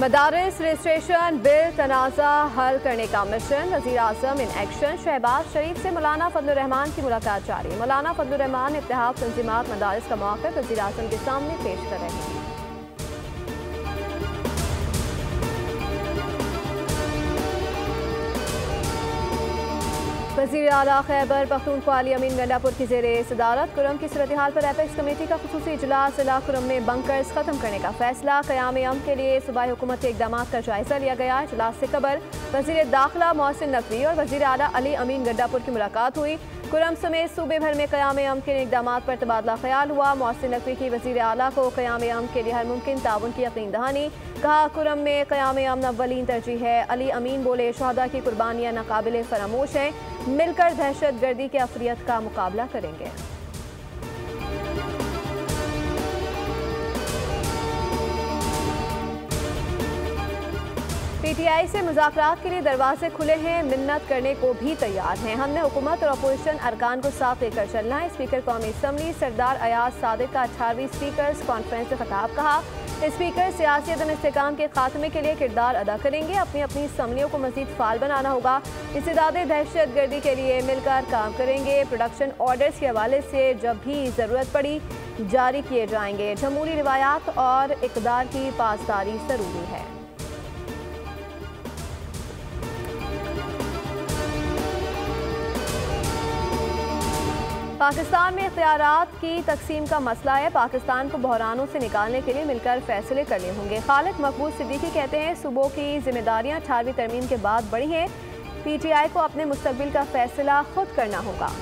मदारिस registration bill तनाज़ा हल करने का मिशन, वज़ीर आज़म इन एक्शन। शहबाज शरीफ से मौलाना फजलुर रहमान की मुलाकात जारी। मौलाना फजलुर रहमान इत्तेहाद तंजीमात मदारिस का मौक़िफ़ वज़ीर आज़म के सामने पेश कर रहे हैं। वज़ीर आला खैबर पख्तूनख्वा अली अमीन गंडापुर की ज़ेरे सदारत कुरम की सूरत हाल पर एपेक्स कमेटी का खुसूसी इजलास। जिला कुरम में बंकर्स खत्म करने का फैसला। क़याम अमन के लिए सूबाई हुकूमत के इक़दाम का जायजा लिया गया। इजलास से कबल वज़ीर दाखिला मोहसिन नकवी और वज़ीर आला अली अमीन गंडापुर की मुलाकात हुई। कुरम समेत सूबे भर में क़याम अमन के इक़दाम पर तबादला ख्याल हुआ। मोहसिन नकवी की वज़ीर आला को क़याम अमन के लिए हर मुमकिन ताउन की यकीन दहानी। कहा कुरम में क़याम अमन अव्वलीन तरजीह है। अली अमीन बोले शहदा की कुर्बानियाँ नाकाबिले फरामोश हैं, मिलकर दहशत गर्दी के अफरियत का मुकाबला करेंगे। पीटीआई से मुज़ाकरात के लिए दरवाजे खुले हैं, मिन्नत करने को भी तैयार हैं। हमने हुकूमत और अपोजिशन अरकान को साथ लेकर चलना है। स्पीकर कौमी असम्बली सरदार अयाज सादिक का 18वीं स्पीकर्स कॉन्फ्रेंस से खिताब। कहा स्पीकर सियासी अदम इस्तेहकाम के खात्मे के लिए किरदार अदा करेंगे। अपनी अपनी असम्बलियों को मजीद फाल बनाना होगा। इस्तेदादे दहशत गर्दी के लिए मिलकर काम करेंगे। प्रोडक्शन ऑर्डर्स के हवाले से जब भी ज़रूरत पड़ी जारी किए जाएंगे। जमहूरी रिवायात और इक़दार की पासदारी ज़रूरी है। पाकिस्तान में इख्तियारात की तकसीम का मसला है। पाकिस्तान को बहरानों से निकालने के लिए मिलकर फैसले करने होंगे। खालिद मकबूल सिद्दीकी कहते हैं सूबों की जिम्मेदारियां 18वीं तरमीम के बाद बढ़ी हैं। पीटीआई को अपने मुस्तकबिल का फैसला खुद करना होगा।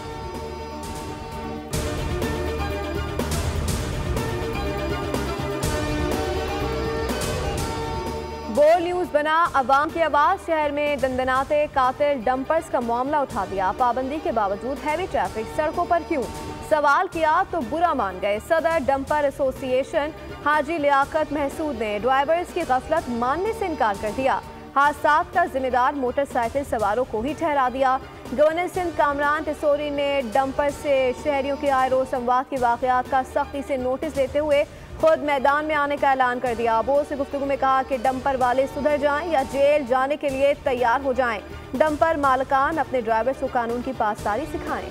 बोल न्यूज़ बना अवाम की आवाज़। शहर में दंदनाते कातिल डंपर्स का मामला उठा दिया। पाबंदी के बावजूद हैवी ट्रैफिक, सड़कों पर क्यों? सवाल किया तो बुरा मान गए। सदर डंपर एसोसिएशन हाजी लियाकत महसूद ने ड्राइवर्स की गफलत मानने से इनकार कर दिया। हादसात का जिम्मेदार मोटरसाइकिल सवारों को ही ठहरा दिया। गवर्नर सिंध कामरान टिसोरी ने डंपर से शहरियों के आए रोज संवाद की वाक़यात का सख्ती से नोटिस लेते हुए खुद मैदान में आने का ऐलान कर दिया। बोर्ड से गुफ्तगू में कहा कि डंपर वाले सुधर जाएं या जेल जाने के लिए तैयार हो जाएं। डंपर मालकान अपने ड्राइवर्स को कानून की पासदारी सिखाएं।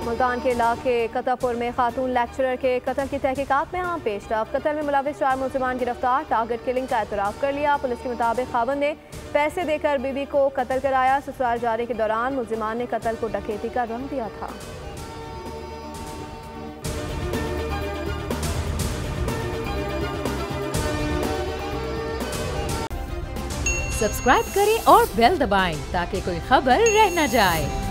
मुल्तान के इलाके कतापुर में खातून लेक्चरर के कत्ल की तहकीकात में अहम पेशरफ। कत्ल में मुलविस 4 मुलजिमान गिरफ्तार। टारगेट किलिंग का एतराफ़ कर लिया। पुलिस के मुताबिक खावंद ने पैसे देकर बीवी को कत्ल कराया। ससुराल जाने के दौरान मुलजिमान ने कत्ल को डकैती का रंग दिया था। सब्सक्राइब करें और बेल दबाएं ताकि कोई खबर रह न जाए।